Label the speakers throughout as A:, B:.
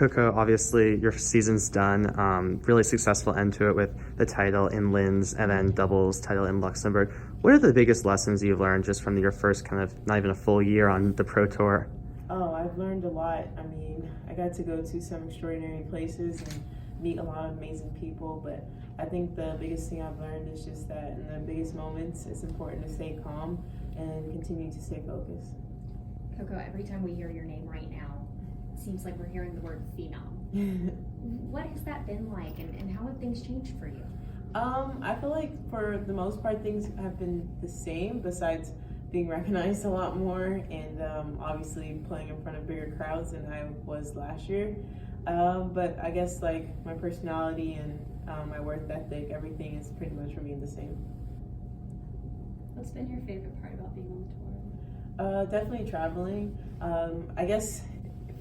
A: Coco, obviously your season's done. Really successful end to it with the title in Linz and then doubles title in Luxembourg. What are the biggest lessons you've learned just from your first kind of not even a full year on the Pro Tour?
B: Oh, I've learned a lot. I mean, I got to go to some extraordinary places and meet a lot of amazing people, but I think the biggest thing I've learned is just that in the biggest moments, it's important to stay calm and continue to stay focused.
C: Coco, every time we hear your name right now, it seems like we're hearing the word phenom. What has that been like, and how have things changed for you?
B: I feel like for the most part, things have been the same, besides being recognized a lot more and obviously playing in front of bigger crowds than I was last year. But I guess like my personality and my work ethic, everything has pretty much remained the same.
D: What's been your favorite part about being on the tour?
B: Definitely traveling. I guess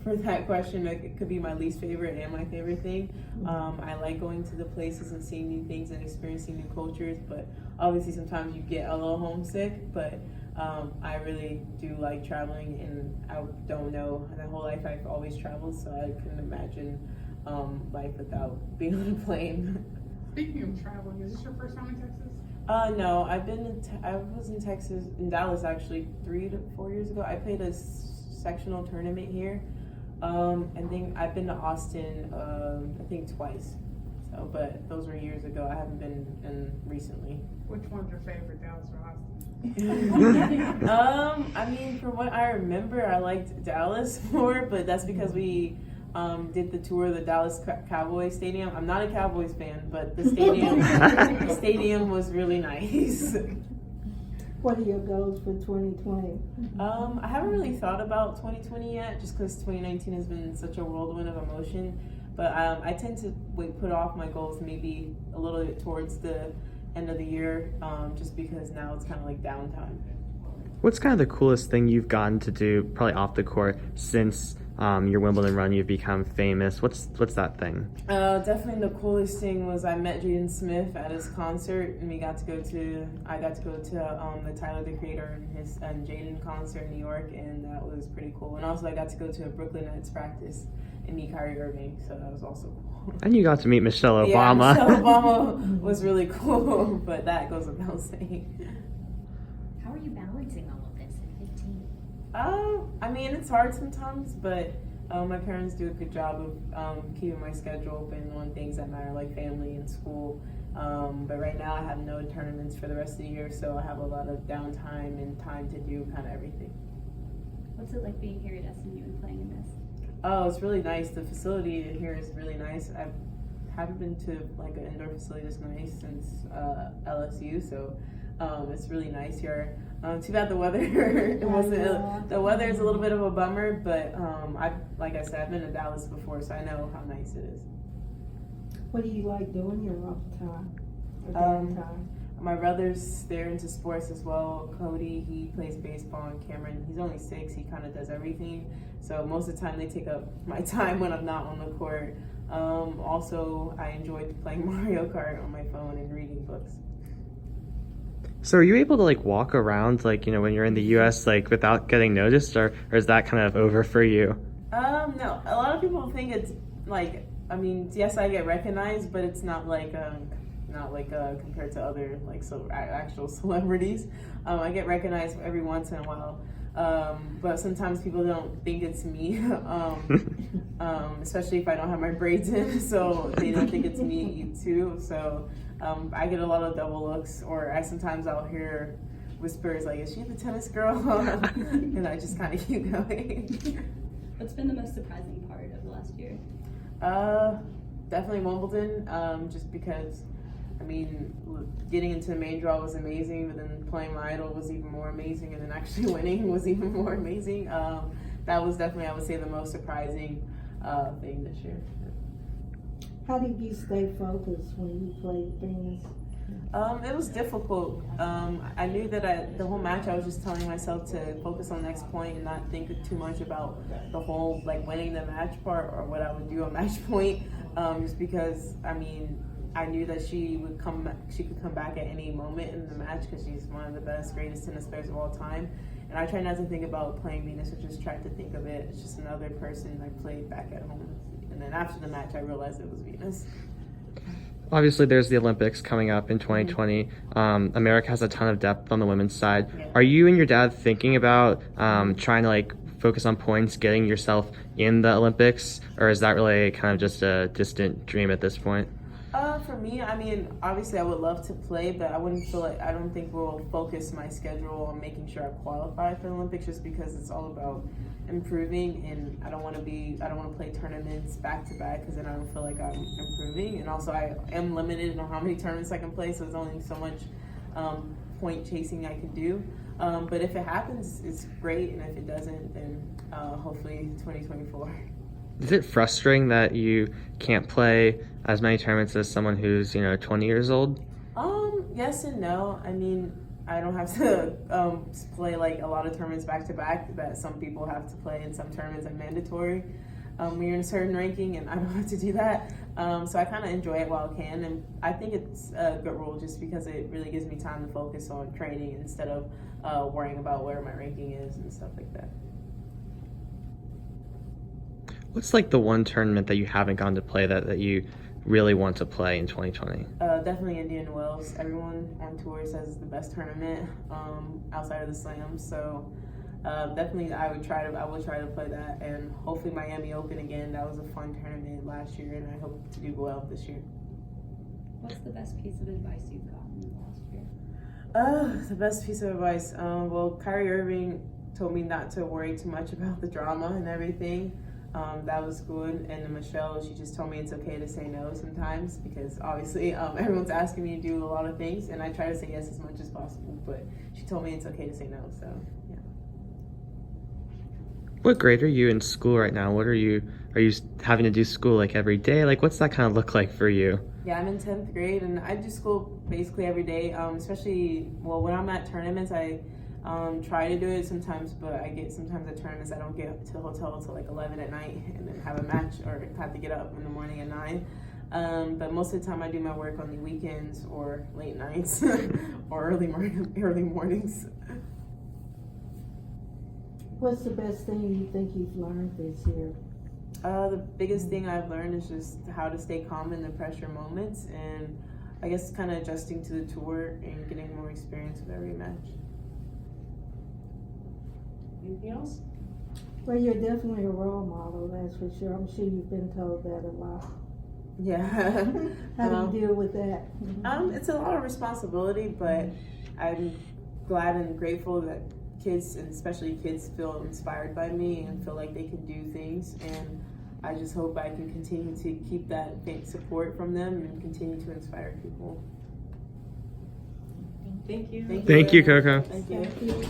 B: for that question, it could be my least favorite and my favorite thing. I like going to the places and seeing new things and experiencing new cultures, but obviously sometimes you get a little homesick, but I really do like traveling, and I don't know, my whole life I've always traveled, so I couldn't imagine life without being on a plane.
E: Speaking of traveling, is this your first time in Texas?
B: No, I was in Texas, in Dallas actually 3 to 4 years ago. I played a sectional tournament here. And then I've been to Austin, I think twice. So, but those were years ago. I haven't been in recently.
E: Which one's your favorite, Dallas or Austin?
B: I mean, from what I remember, I liked Dallas more, but that's because we did the tour of the Dallas Cowboys Stadium. I'm not a Cowboys fan, but the stadium was really nice.
F: What are your goals for 2020?
B: I haven't really thought about 2020 yet, just because 2019 has been such a whirlwind of emotion. But I tend to put off my goals maybe a little bit towards the end of the year, just because now it's kind of like downtime.
A: What's kind of the coolest thing you've gotten to do, probably off the court, since your Wimbledon run? You've become famous. What's that thing?
B: Definitely the coolest thing was I met Jaden Smith at his concert, and I got to go to the Tyler the Creator and Jaden concert in New York, and that was pretty cool. And also I got to go to a Brooklyn Nets practice and meet Kyrie Irving, so that was also cool.
A: And you got to meet Michelle Obama.
B: Yeah, Michelle Obama was really cool, but that goes without saying.
C: How are you balancing all of this at 15?
B: I mean, it's hard sometimes, but my parents do a good job of keeping my schedule open on things that matter, like family and school. But right now I have no tournaments for the rest of the year, so I have a lot of downtime and time to do kind of everything.
D: What's it like being here at SMU and playing in this?
B: Oh, it's really nice. The facility here is really nice. I haven't been to like an indoor facility this nice since LSU, so it's really nice here. Too bad the weather the weather is a little bit of a bummer, but like I said, I've been to Dallas before, so I know how nice it is.
F: What do you like doing your off time or downtime?
B: My brother's there into sports as well. Cody, he plays baseball, and Cameron, he's only 6. He kind of does everything. So most of the time they take up my time when I'm not on the court. Also, I enjoyed playing Mario Kart on my phone and reading books.
A: So are you able to like walk around like, when you're in the US like without getting noticed, or is that kind of over for you?
B: No, a lot of people think it's like, I mean, yes, I get recognized, but it's not like compared to other like actual celebrities. I get recognized every once in a while, but sometimes people don't think it's me, especially if I don't have my braids in, so they don't think it's me too. So I get a lot of double looks, or sometimes I'll hear whispers like, "Is she the tennis girl?" And I just kind of keep going.
D: What's been the most surprising part of the last year?
B: Definitely Wimbledon, just because, I mean, getting into the main draw was amazing, but then playing my idol was even more amazing, and then actually winning was even more amazing. That was definitely, I would say, the most surprising thing this year.
F: How did you stay focused when you played tennis?
B: It was difficult. I knew that the whole match I was just telling myself to focus on the next point and not think too much about the whole like winning the match part or what I would do on match point. Just because, I mean, I knew that she could come back at any moment in the match because she's one of the best, greatest tennis players of all time. And I try not to think about playing Venus, or just try to think of it as just another person I played back at home. And then after the match, I realized it was Venus.
A: Obviously, there's the Olympics coming up in 2020. America has a ton of depth on the women's side.
B: Yeah.
A: Are you and your dad thinking about trying to like focus on points, getting yourself in the Olympics, or is that really kind of just a distant dream at this point?
B: For me, I mean, obviously I would love to play, but I don't think we'll focus my schedule on making sure I qualify for the Olympics, just because it's all about improving, and I don't want to play tournaments back to back because then I don't feel like I'm improving. And also I am limited on how many tournaments I can play, so there's only so much point chasing I can do. But if it happens, it's great, and if it doesn't, then hopefully 2024.
A: Is it frustrating that you can't play as many tournaments as someone who's 20 years old?
B: Yes and no. I mean, I don't have to play like a lot of tournaments back to back that some people have to play, and some tournaments are mandatory when you're in a certain ranking, and I don't have to do that. So I kind of enjoy it while I can, and I think it's a good rule just because it really gives me time to focus on training instead of worrying about where my ranking is and stuff like that.
A: What's like the one tournament that you haven't gone to play that you really want to play in 2020?
B: Definitely Indian Wells. Everyone on tour says it's the best tournament outside of the Slam. So definitely I will try to play that, and hopefully Miami Open again. That was a fun tournament last year, and I hope to do well this year.
D: What's the best piece of advice you've gotten last year?
B: The best piece of advice. Well, Kyrie Irving told me not to worry too much about the drama and everything. That was good. And then Michelle, she just told me it's okay to say no sometimes, because obviously everyone's asking me to do a lot of things, and I try to say yes as much as possible, but she told me it's okay to say no, so yeah.
A: What grade are you in school right now? Are you having to do school like every day? Like, what's that kind of look like for you?
B: Yeah, I'm in 10th grade, and I do school basically every day, especially, well, when I'm at tournaments, I try to do it sometimes, but sometimes at tournaments I don't get to the hotel until like 11 at night, and then have a match or have to get up in the morning at 9. But most of the time I do my work on the weekends or late nights or early mornings.
F: What's the best thing you think you've learned this year?
B: The biggest thing I've learned is just how to stay calm in the pressure moments, and I guess kind of adjusting to the tour and getting more experience with every match.
E: Anything else?
F: Well, you're definitely a role model, that's for sure. I'm sure you've been told that a lot.
B: Yeah.
F: How do you deal with that?
B: It's a lot of responsibility, but I'm glad and grateful that kids, and especially kids, feel inspired by me and feel like they can do things, and I just hope I can continue to keep that support from them and continue to inspire people.
E: Thank you.
A: Thank you, Coco.
B: Thank you.
F: Thank you.